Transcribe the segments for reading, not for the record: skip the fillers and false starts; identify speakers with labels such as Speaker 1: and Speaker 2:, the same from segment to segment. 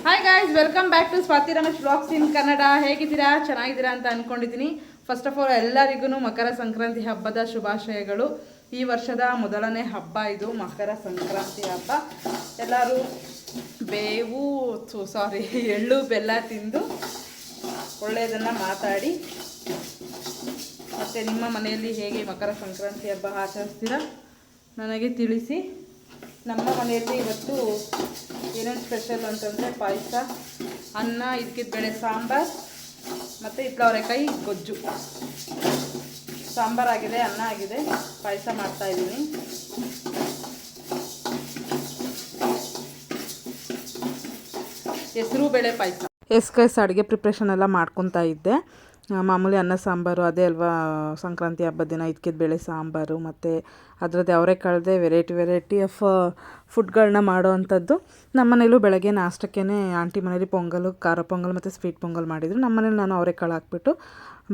Speaker 1: Hi guys, welcome back to Swathi Ramesh vlogs in Kannada. ಹೇಗಿದ್ದೀರಾ? ಚೆನ್ನಾಗಿದ್ದೀರಾ ಅಂತ ಅಂದ್ಕೊಂಡಿದ್ದೀನಿ. ಫಸ್ಟ್ ಆಫ್ ಆಲ್ ಎಲ್ಲರಿಗೂ ಮಕರ ಸಂಕ್ರಾಂತಿ ಹಬ್ಬದ ಶುಭಾಶಯಗಳು. ಈ ವರ್ಷದ ಮೊದಲನೇ ಹಬ್ಬ ಇದು ಮಕರ ಸಂಕ್ರಾಂತಿ ಹಬ್ಬ. ಎಲ್ಲರೂ ಎಳ್ಳು ಬೆಲ್ಲ ತಿಂದು ಒಳ್ಳೆಯದನ್ನು ಮಾತಾಡಿ, ಮತ್ತು ನಿಮ್ಮ ಮನೆಯಲ್ಲಿ ಹೇಗೆ ಮಕರ ಸಂಕ್ರಾಂತಿ ಹಬ್ಬ ಆಚರಿಸ್ತೀರಾ ನನಗೆ ತಿಳಿಸಿ. ನಮ್ಮ ಮನೆಯಲ್ಲಿ ಇವತ್ತು ಏನೇನು ಸ್ಪೆಷಲ್ ಅಂತಂದರೆ ಪಾಯಸ, ಅನ್ನ, ಇದಕ್ಕಿದ ಬೇಳೆ ಸಾಂಬಾರು ಮತ್ತು ಅವರೆಕಾಯಿ ಗೊಜ್ಜು. ಸಾಂಬಾರಾಗಿದೆ, ಅನ್ನ ಆಗಿದೆ, ಪಾಯಸ ಮಾಡ್ತಾಯಿದ್ದೀನಿ. ಹೆಸರು ಬೇಳೆ ಪಾಯಸ. ಎಸ್ಕೈಸ್ ಅಡುಗೆ ಪ್ರಿಪ್ರೇಷನ್ ಎಲ್ಲ ಮಾಡ್ಕೊತಾ ಇದ್ದೆ. ಮಾಮೂಲಿ ಅನ್ನ ಸಾಂಬಾರು ಅದೇ ಅಲ್ವಾ ಸಂಕ್ರಾಂತಿ ಹಬ್ಬದ ದಿನ. ಇದಕ್ಕಿದ ಬೇಳೆ ಸಾಂಬಾರು ಮತ್ತು ಅದರದ್ದು ಅವರೆಕಾಳದೆ ವೆರೈಟಿ ಆಫ್ ಫುಡ್ಗಳನ್ನ ಮಾಡೋ ಅಂಥದ್ದು. ನಮ್ಮ ಮನೇಲೂ ಬೆಳಗ್ಗೆ ನಾಷ್ಟಕ್ಕೇ ಆಂಟಿ ಮನೇಲಿ ಪೊಂಗಲು, ಖಾರ ಪೊಂಗಲ್ ಮತ್ತು ಸ್ವೀಟ್ ಪೊಂಗಲ್ ಮಾಡಿದರು. ನಮ್ಮ ಮನೇಲಿ ನಾನು ಅವರೆಕಾಳು ಹಾಕ್ಬಿಟ್ಟು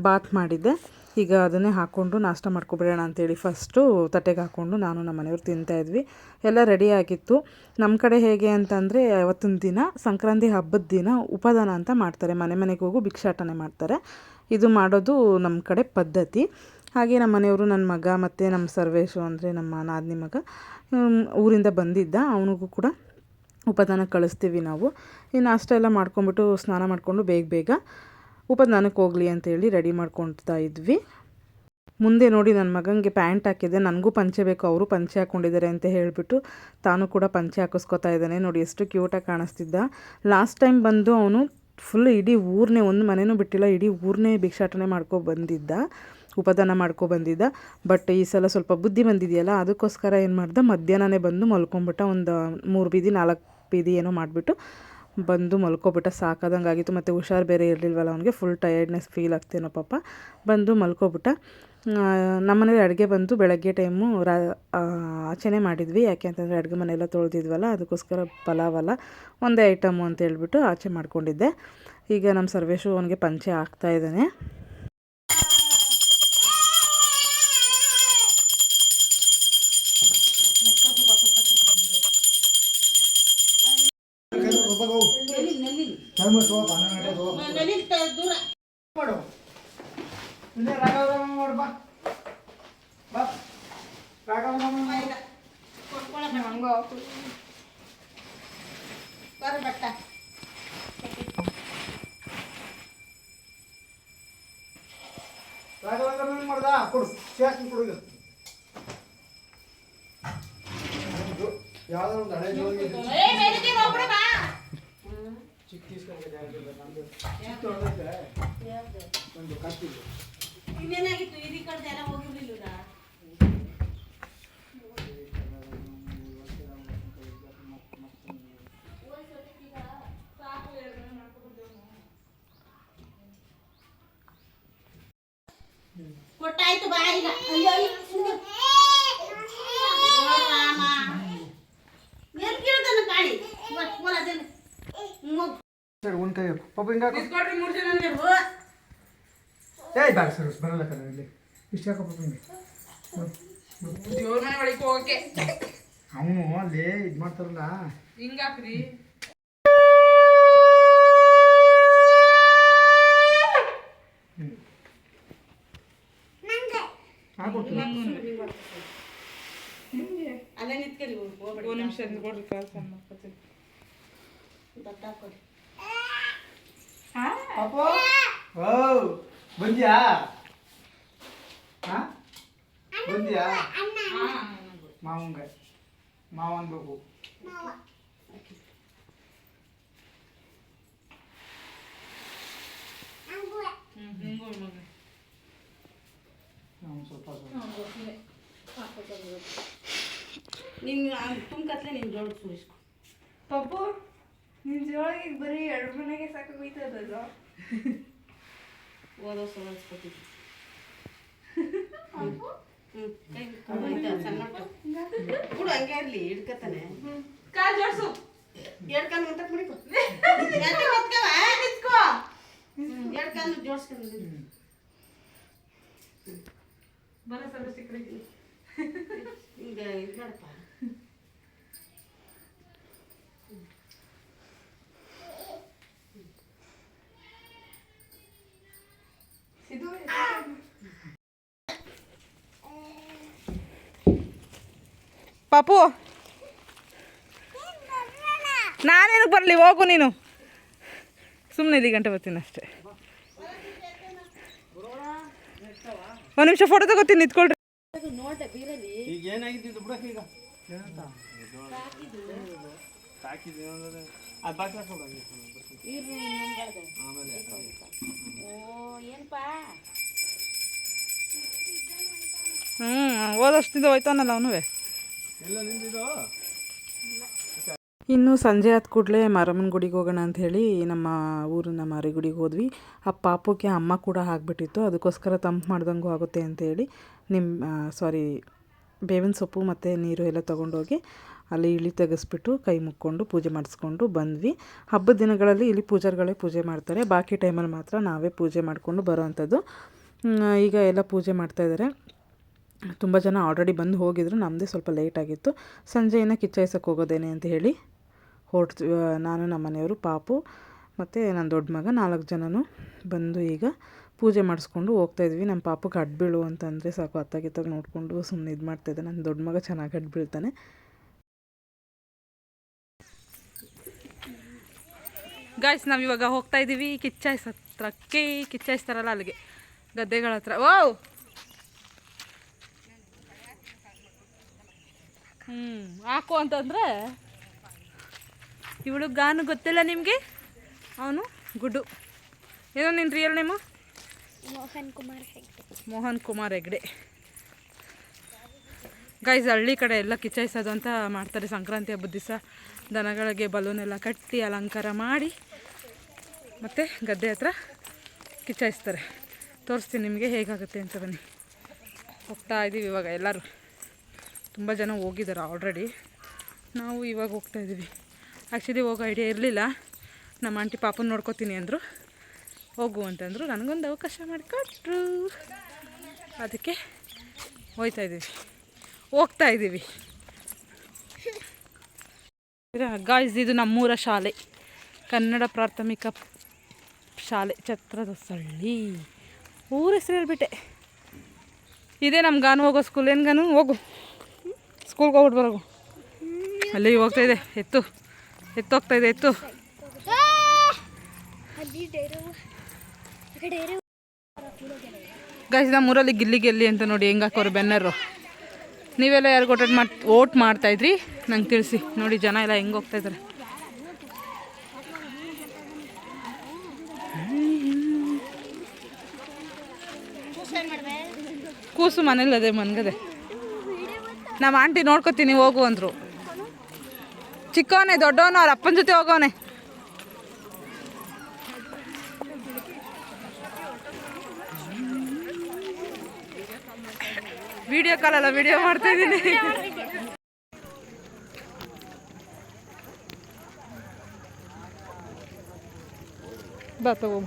Speaker 1: ಬಾತ್ ಮಾಡಿದ್ದೆ. ಈಗ ಅದನ್ನೇ ಹಾಕ್ಕೊಂಡು ನಾಷ್ಟ ಮಾಡ್ಕೊಬಿಡೋಣ ಅಂತೇಳಿ ಫಸ್ಟು ತಟ್ಟೆಗೆ ಹಾಕ್ಕೊಂಡು ನಾನು ನಮ್ಮ ಮನೆಯವ್ರು ತಿಂತಾಯಿದ್ವಿ. ಎಲ್ಲ ರೆಡಿ ಆಗಿತ್ತು. ನಮ್ಮ ಕಡೆ ಹೇಗೆ ಅಂತಂದರೆ ಅವತ್ತಿನ ದಿನ ಸಂಕ್ರಾಂತಿ ಹಬ್ಬದ ದಿನ ಉಪದಾನ ಅಂತ ಮಾಡ್ತಾರೆ. ಮನೆಗೆ ಹೋಗು ಭಿಕ್ಷಾಟನೆ ಮಾಡ್ತಾರೆ. ಇದು ಮಾಡೋದು ನಮ್ಮ ಕಡೆ ಪದ್ಧತಿ. ಹಾಗೆ ನಮ್ಮ ಮನೆಯವರು, ನನ್ನ ಮಗ ಮತ್ತು ನಮ್ಮ ಸರ್ವೇಶು ಅಂದರೆ ನಮ್ಮ ನಾದಿನಿ ಮಗ ಊರಿಂದ ಬಂದಿದ್ದ, ಅವನಿಗೂ ಕೂಡ ಉಪದಾನ ಕಳಿಸ್ತೀವಿ ನಾವು. ಈ ನಾಷ್ಟ ಎಲ್ಲ ಮಾಡ್ಕೊಂಬಿಟ್ಟು ಸ್ನಾನ ಮಾಡಿಕೊಂಡು ಬೇಗ ಉಪದಾನಕ್ಕೆ ಹೋಗಲಿ ಅಂತೇಳಿ ರೆಡಿ ಮಾಡ್ಕೊಳ್ತಾ ಇದ್ವಿ. ಮುಂದೆ ನೋಡಿ ನನ್ನ ಮಗನಿಗೆ ಪ್ಯಾಂಟ್ ಹಾಕಿದ್ದೆ. ನನಗೂ ಪಂಚೆ ಬೇಕು, ಅವರು ಪಂಚೆ ಹಾಕ್ಕೊಂಡಿದ್ದಾರೆ ಅಂತ ಹೇಳಿಬಿಟ್ಟು ತಾನು ಕೂಡ ಪಂಚೆ ಹಾಕಿಸ್ಕೊತಾ ಇದ್ದಾನೆ. ನೋಡಿ ಎಷ್ಟು ಕ್ಯೂಟಾಗಿ ಕಾಣಿಸ್ತಿದ್ದ. ಲಾಸ್ಟ್ ಟೈಮ್ ಬಂದು ಅವನು ಫುಲ್ ಇಡೀ ಊರನ್ನೇ, ಒಂದು ಮನೆಯೂ ಬಿಟ್ಟಿಲ್ಲ, ಇಡೀ ಊರನ್ನೇ ಭಿಕ್ಷಾಟನೆ ಬಂದಿದ್ದ, ಉಪದಾನ ಬಂದಿದ್ದ. ಬಟ್ ಈ ಸಲ ಸ್ವಲ್ಪ ಬುದ್ಧಿ ಬಂದಿದೆಯಲ್ಲ, ಅದಕ್ಕೋಸ್ಕರ ಏನು ಮಾಡ್ದೆ, ಮಧ್ಯಾಹ್ನನೇ ಬಂದು ಮಲ್ಕೊಂಬಿಟ್ಟ. ಒಂದು 3 ಬೀದಿ 4 ಬೀದಿ ಏನೋ ಮಾಡಿಬಿಟ್ಟು ಬಂದು ಮಲ್ಕೊಬಿಟ್ಟ. ಸಾಕಾದಂಗೆ ಆಗಿತ್ತು. ಮತ್ತು ಹುಷಾರು ಬೇರೆ ಇರಲಿಲ್ವಲ್ಲ ಅವನಿಗೆ, ಫುಲ್ ಟಯರ್ಡ್ನೆಸ್ ಫೀಲ್ ಆಗ್ತೇನೋ ಪಾಪ. ಬಂದು ಮಲ್ಕೊಬಿಟ್ಟ. ನಮ್ಮನೇಲಿ ಅಡುಗೆ ಬಂದು ಬೆಳಗ್ಗೆ ಟೈಮು ಆಚೆನೇ ಮಾಡಿದ್ವಿ. ಯಾಕೆ ಅಂತಂದರೆ ಅಡುಗೆ ಮನೆಯೆಲ್ಲ ತೊಳೆದಿದ್ವಲ್ಲ, ಅದಕ್ಕೋಸ್ಕರ ಪಲಾವಲ್ಲ ಒಂದೇ ಐಟಮು ಅಂತ ಹೇಳ್ಬಿಟ್ಟು ಆಚೆ ಮಾಡ್ಕೊಂಡಿದ್ದೆ. ಈಗ ನಮ್ಮ ಸರ್ವೇಶು ಅವನಿಗೆ ಪಂಚೆ ಹಾಕ್ತಾಯಿದ್ದಾನೆ.
Speaker 2: ಇನ್ನೇನಾಗಿತ್ತು ಈ ಕಡೆ ಎಲ್ಲ ಹೋಗಿರ್ಲಿಲ್ಲ. ಕೊಟ್ಟಾಯ್ತು ಬಾ ಈಗ.
Speaker 3: ಬರಲ್ಲ ಕಣ ಇಲ್ಲಿ ಇಷ್ಟ ಅವನು ಅಲ್ಲಿ ಇದು ಮಾಡ್ತಾರಲ್ಲ
Speaker 1: ಹಿಂಗಾಕ್ರಿ.
Speaker 2: ಅಲ್ಲೇ ನಿಂತ್ಕೊಳ್ಳಿ,
Speaker 1: ಒಂದು ನಿಮಿಷ ಕೊಡ್ರಿ, ಕೆಲಸ ಮಾಡ್ಕೊತೀನಿ.
Speaker 3: ಬಂದ್ಯಾ? ಬಂದ್ಯಾ? ಮಾವ ಅನ್ಬೇಕು.
Speaker 2: ನೀನು ತುಂಬಕತ್ಲೆ ನೀನು ಜೋಳ ಸುರಿಸ್ಕೊ.
Speaker 4: ಪಪ್ಪು, ನಿನ್ನ ಜೋಳಿಗೆ ಬರೀ 2 ಮನೆಗೆ ಸಾಕಾಗೋಯ್ತದಲ್ಲ.
Speaker 2: ಓದೋ ಸೋಸ್ಕೊತೀವಿ. ಸಣ್ಣ ಕೂಡ ಹಂಗೆ ಇರಲಿ, ಹಿಡ್ಕತಾನೆ.
Speaker 4: ಕಾಲು ಜೋಡಿಸು,
Speaker 2: 2 ಕಾಲು ಮುಂತಕ್ಕೆ ಮುಡಿಕೊ, 2 ಕಾಲು ಜೋಡಿಸ್ಕೊಂಡು
Speaker 4: ಬರ ಸ್ವಲ್ಪ ಸಿಕ್ಕರಿಗೆ
Speaker 2: ಈಗ ಇದು ಮಾಡಪ್ಪ.
Speaker 1: ಪಾಪು ನಾನೇನಕ್ಕೆ ಬರಲಿ, ಹೋಗು ನೀನು. ಸುಮ್ಮನೆ ಇಲ್ಲಿ ಗಂಟೆ ಬರ್ತೀನಿ ಅಷ್ಟೇ. ಒಂದು ನಿಮಿಷ ಫೋಟೋ ತಗೋತೀನಿ, ನಿಂತ್ಕೊಳ್ರಿ.
Speaker 3: ಈಗ ಏನಾಗಿದ್ದು ಬಿಡಕ್ಕೆ ಈಗ ಅದು ಬಾಕಿ ಹಾಕೋದು
Speaker 1: ಓದಷ್ಟಿಂದ ಹೋಯ್ತಾನಲ್ಲ ಅವನು.
Speaker 3: ಎಲ್ಲ ನಿಂದಿದ್ದು.
Speaker 1: ಇನ್ನು ಸಂಜೆ ಆದ ಕೂಡಲೇ ಮಾರಮ್ಮನ ಗುಡಿಗೆ ಹೋಗೋಣ ಅಂಥೇಳಿ ನಮ್ಮ ಊರಿನ ಮಾರಿಗುಡಿಗೆ ಹೋದ್ವಿ. ಆ ಪಾಪುಗೆ ಅಮ್ಮ ಕೂಡ ಆಗಿಬಿಟ್ಟಿತ್ತು, ಅದಕ್ಕೋಸ್ಕರ ತಂಪು ಮಾಡ್ದಂಗೂ ಆಗುತ್ತೆ ಅಂಥೇಳಿ ಬೇವಿನ ಸೊಪ್ಪು ಮತ್ತು ನೀರು ಎಲ್ಲ ತೊಗೊಂಡೋಗಿ ಅಲ್ಲಿ ಇಳಿ ತೆಗೆಸ್ಬಿಟ್ಟು ಕೈ ಮುಕ್ಕೊಂಡು ಪೂಜೆ ಮಾಡಿಸ್ಕೊಂಡು ಬಂದ್ವಿ. ಹಬ್ಬದ ದಿನಗಳಲ್ಲಿ ಇಲ್ಲಿ ಪೂಜಾರಿಗಳೇ ಪೂಜೆ ಮಾಡ್ತಾರೆ, ಬಾಕಿ ಟೈಮಲ್ಲಿ ಮಾತ್ರ ನಾವೇ ಪೂಜೆ ಮಾಡಿಕೊಂಡು ಬರೋ ಅಂಥದ್ದು. ಈಗ ಎಲ್ಲ ಪೂಜೆ ಮಾಡ್ತಾಯಿದ್ದಾರೆ. ತುಂಬ ಜನ ಆಲ್ರೆಡಿ ಬಂದು ಹೋಗಿದ್ರು, ನಮ್ಮದೇ ಸ್ವಲ್ಪ ಲೇಟ್ ಆಗಿತ್ತು. ಸಂಜೆಯನ್ನು ಕಿಚ್ಚಾಯಿಸೋಕೆ ಹೋಗೋದೇನೆ ಅಂತ ಹೇಳಿ ನಾನು, ನಮ್ಮ ಮನೆಯವರು, ಪಾಪು ಮತ್ತು ನನ್ನ ದೊಡ್ಡ ಮಗ 4 ಜನನೂ ಬಂದು ಈಗ ಪೂಜೆ ಮಾಡಿಸ್ಕೊಂಡು ಹೋಗ್ತಾಯಿದ್ವಿ. ನಮ್ಮ ಪಾಪುಗೆ ಅಡ್ಡು ಬೀಳು ಅಂತಂದರೆ ಸಾಕು, ಅತ್ತಾಗಿತ್ತಾಗ ನೋಡಿಕೊಂಡು ಸುಮ್ಮನೆ ಇದು ಮಾಡ್ತಾಯಿದ್ದೆ. ನನ್ನ ದೊಡ್ಡ ಮಗ ಚೆನ್ನಾಗಿ ಅಡ್ಡು ಬೀಳ್ತಾನೆ. ಗಾಯ್ಸ್, ನಾವಿವಾಗ ಹೋಗ್ತಾಯಿದ್ದೀವಿ ಕಿಚ್ಚಾಯಿಸ್ ಹತ್ರಕ್ಕೆ. ಕಿಚ್ಚಾಯಿಸ್ತಾರಲ್ಲ ಅಲ್ಲಿಗೆ, ಗದ್ದೆಗಳ ಹತ್ರ. ಹಾಕು ಅಂತಂದರೆ ಇವಳು ಗಾನು ಗೊತ್ತಿಲ್ಲ ನಿಮಗೆ, ಅವನು ಗುಡ್ಡು. ಏನೋ ನಿನ್ನ real name? Mohan Kumar Hegde. Guys, ಹಳ್ಳಿ ಕಡೆ ಎಲ್ಲ ಕಿಚ್ಚಾಯಿಸೋದು ಅಂತ ಮಾಡ್ತಾರೆ. ಸಂಕ್ರಾಂತಿ ಹಬ್ಬದ ದಿವಸ ದನಗಳಿಗೆ ಬಲೂನೆಲ್ಲ ಕಟ್ಟಿ ಅಲಂಕಾರ ಮಾಡಿ ಮತ್ತು ಗದ್ದೆ ಹತ್ರ ಕಿಚ್ಚಾಯಿಸ್ತಾರೆ. ತೋರಿಸ್ತೀನಿ ನಿಮಗೆ ಹೇಗಾಗುತ್ತೆ ಅಂತ. ಬನ್ನಿ, ಹೋಗ್ತಾ ಇದ್ದೀವಿ ಇವಾಗ. ಎಲ್ಲರೂ ತುಂಬ ಜನ ಹೋಗಿದ್ದಾರೆ ಆಲ್ರೆಡಿ, ನಾವು ಇವಾಗ ಹೋಗ್ತಾಯಿದ್ದೀವಿ. ಆ್ಯಕ್ಚುಲಿ ಹೋಗೋ ಐಡಿಯಾ ಇರಲಿಲ್ಲ. ನಮ್ಮ ಆಂಟಿ ಪಾಪನ ನೋಡ್ಕೋತೀನಿ ಅಂದರು, ಹೋಗು ಅಂತಂದರು. ನನಗೊಂದು ಅವಕಾಶ ಮಾಡಿಕೊಟ್ರು, ಅದಕ್ಕೆ ಹೋಗ್ತಾಯಿದ್ದೀವಿ. ಗಾಯ್ಸ್, ಇದು ನಮ್ಮೂರ ಶಾಲೆ, ಕನ್ನಡ ಪ್ರಾಥಮಿಕ ಶಾಲೆ, ಛತ್ರದಸಳ್ಳಿ. ಊರ ಹೆಸರು ಹೇಳ್ಬಿಟ್ಟೆ. ಇದೇ ನಮ್ಮ ಗಾನು ಹೋಗೋ ಸ್ಕೂಲ್. ಏನು ಗಾನು, ಹೋಗು ಸ್ಕೂಲ್ಗೆ ಹೋಗ್ಬಿಟ್ಟು ಬರೋಗು. ಅಲ್ಲಿ ಹೋಗ್ತಾಯಿದೆ, ಎತ್ತೋಗ್ತಾಯಿದೆ. ಗೈಸ್, ನಮ್ಮೂರಲ್ಲಿ ಗಿಲ್ಲಿ ಗೆಲ್ಲಿ ಅಂತ ನೋಡಿ ಹೆಂಗೆ ಹಾಕೋರು ಬ್ಯಾನರು. ನೀವೆಲ್ಲ ಯಾರಿಗೂ ಓಟ್ ಮಾಡ್ತಾಯಿದ್ರಿ ನಂಗೆ ತಿಳಿಸಿ. ನೋಡಿ ಜನ ಎಲ್ಲ ಹೆಂಗೆ ಹೋಗ್ತಾಯಿದ್ದಾರೆ. ಕೂಸು ಮನೇಲಿ ಅದೇ ಮನ್ಗದೆ. ನಮ್ಮ ಆಂಟಿ ನೋಡ್ಕೊತೀನಿ ಹೋಗು ಅಂದರು. ಚಿಕ್ಕವನೇ, ದೊಡ್ಡವನು, ಅವ್ರ ಅಪ್ಪನ ಜೊತೆ ಹೋಗೋನೆ. ವಿಡಿಯೋ ಕಾಲಲ್ಲ, ವಿಡಿಯೋ ಮಾಡ್ತಾಯಿದ್ದೀನಿ. ಬಾ ತಗೋ.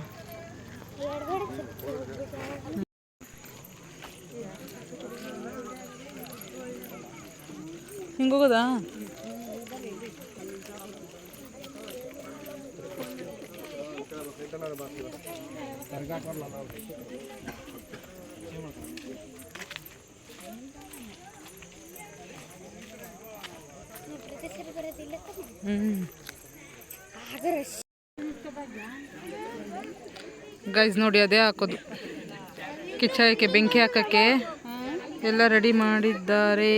Speaker 1: ಹಿಂಗೋಗೋದಾ? ಗೈಸ್ ನೋಡಿ, ಅದೇ ಹಾಕೋದು ಕಿಚ್ಚಾಯಕ್ಕೆ, ಬೆಂಕಿ ಹಾಕೋಕ್ಕೆ ಎಲ್ಲ ರೆಡಿ ಮಾಡಿದ್ದಾರೆ.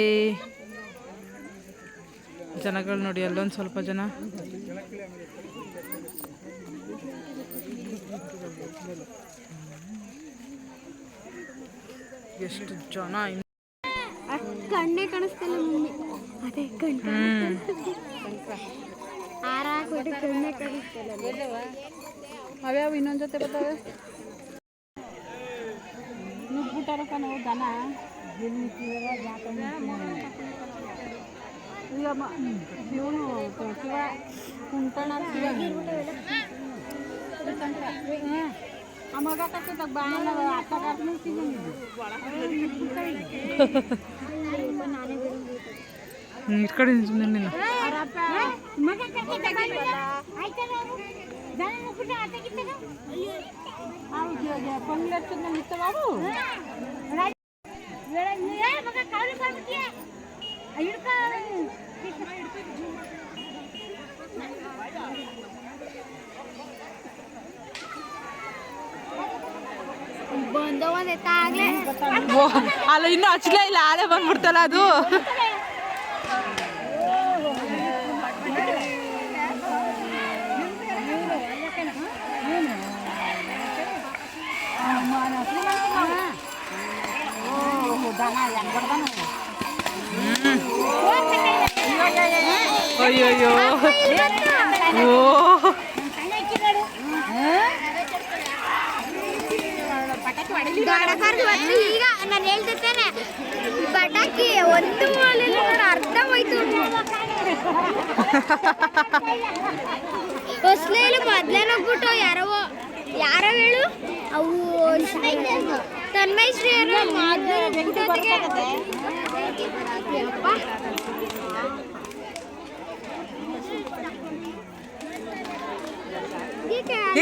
Speaker 1: ಜನಗಳು ನೋಡಿ, ಅಲ್ಲೊಂದು ಸ್ವಲ್ಪ ಜನ. ಎಷ್ಟು ಜನ.
Speaker 4: ಕಣ್ಣೇ ಕಾಣಿಸ್ತಿಲ್ಲ ಮಮ್ಮಿ. ಅದೇ ಕಣ್ಣೇ ಕಾಣಿಸ್ತಿಲ್ಲ.
Speaker 1: ಅವ್ಯಾವ ಇನ್ನೊಂದು ಜೊತೆ ಬರ್ತಾವೆ.
Speaker 2: ನುಗ್ಬಿಟ್ಟಾರಕ್ಕ ನಾವು ದನ. ಈಗ ಇವನು ಶಿವ ಕುಂಟಣ ಆ ಮಗ ಕಟ್ಟಿದಾಗ ಬಾಳ ಅತ್ತ
Speaker 1: ಈ ಕಡೆ ನೀನು ಅಲ್ಲ ಇನ್ನೂ ಹಚ್ಚಲೇ ಇಲ್ಲ, ಆಲೇ ಬಂದ್ಬಿಡ್ತಲ್ಲ ಅದು. ಅಯ್ಯಯ್ಯೋ ಓ
Speaker 5: ಈಗ ನಾನು ಹೇಳ್ತಿರ್ತೇನೆ ಪಟಾಕಿ ಒಂದು ಮೂಲೆಯಲ್ಲಿ ಅರ್ಧ ಹೋಯ್ತು. ಹೊಸ್ಲೇಲಿ ಮೊದ್ಲೇನ ಹೋಗ್ಬಿಟ್ಟು ಯಾರೋ ಹೇಳು ಅವು ತನ್ಮಯ್ ಶ್ರೀ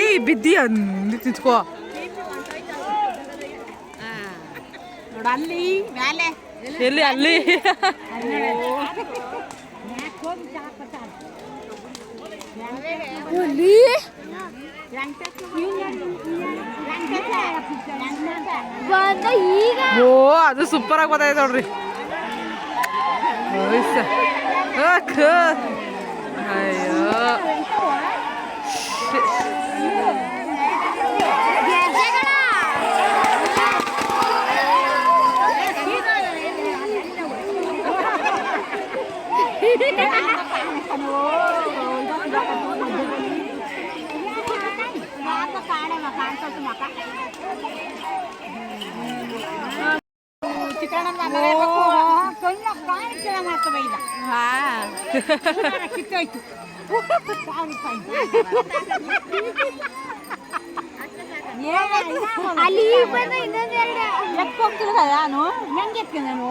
Speaker 1: ಏಯ್ ಬಿದ್ದಿ ಅಂದು ತಿತ್ಕೋ.
Speaker 2: ಅಲ್ಲಿ ಮೇಲೆ
Speaker 1: ಎಲ್ಲಿ ಅಲ್ಲಿ
Speaker 5: ಈಗ
Speaker 1: ಓ ಅದು ಸೂಪರ್ ಆಗಿ ಗೊತ್ತಾಯ್ತು ನೋಡ್ರಿ. ಅಯ್ಯೋ
Speaker 2: ಕಿತ್ತೋಯ್ತು.
Speaker 5: ಅಲ್ಲಿ ಬಂದ ಇನ್ನೊಂದೆರಡು
Speaker 2: ಎತ್ಕೊಂತಿಲ್ಲ ನಾನು ಹೆಂಗೆ ನಾನು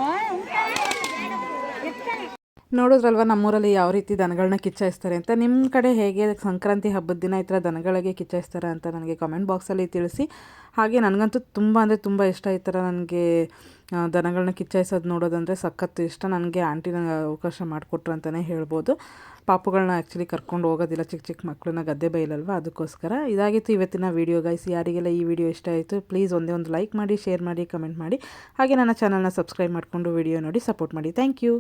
Speaker 1: ನೋಡಿದ್ರಲ್ವ ನಮ್ಮೂರಲ್ಲಿ ಯಾವ ರೀತಿ ದನಗಳನ್ನ ಕಿಚ್ಚಾಯಿಸ್ತಾರೆ ಅಂತ. ನಿಮ್ಮ ಕಡೆ ಹೇಗೆ ಸಂಕ್ರಾಂತಿ ಹಬ್ಬದ ದಿನ ಈ ಥರ ದನಗಳಿಗೆ ಕಿಚ್ಚಾಯಿಸ್ತಾರೆ ಅಂತ ನನಗೆ ಕಮೆಂಟ್ ಬಾಕ್ಸಲ್ಲಿ ತಿಳಿಸಿ. ಹಾಗೆ ನನಗಂತೂ ತುಂಬ ಅಂದರೆ ತುಂಬ ಇಷ್ಟ ಈ ಥರ ನನಗೆ ದನಗಳನ್ನ ಕಿಚ್ಚಾಯಿಸೋದು ನೋಡೋದಂದರೆ ಸಖತ್ತು ಇಷ್ಟ. ನನಗೆ ಆಂಟಿ ನನಗೆ ಅವಕಾಶ ಮಾಡಿಕೊಟ್ರು ಅಂತಲೇ ಹೇಳ್ಬೋದು. ಪಾಪುಗಳನ್ನ ಆ್ಯಕ್ಚುಲಿ ಕರ್ಕೊಂಡು ಹೋಗೋದಿಲ್ಲ, ಚಿಕ್ಕ ಚಿಕ್ಕ ಮಕ್ಕಳನ್ನ ಗದ್ದೆ ಬೈಲಲ್ವ, ಅದಕ್ಕೋಸ್ಕರ. ಇದಾಗಿತ್ತು ಇವತ್ತಿನ ವೀಡಿಯೋ ಗೈಸ್. ಯಾರಿಗೆಲ್ಲ ಈ ವಿಡಿಯೋ ಇಷ್ಟ ಆಯಿತು ಪ್ಲೀಸ್ ಒಂದೇ ಒಂದು ಲೈಕ್ ಮಾಡಿ, ಶೇರ್ ಮಾಡಿ, ಕಮೆಂಟ್ ಮಾಡಿ. ಹಾಗೆ ನನ್ನ ಚಾನಲ್ನ ಸಬ್ಸ್ಕ್ರೈಬ್ ಮಾಡಿಕೊಂಡು ವಿಡಿಯೋ ನೋಡಿ ಸಪೋರ್ಟ್ ಮಾಡಿ. Thank you.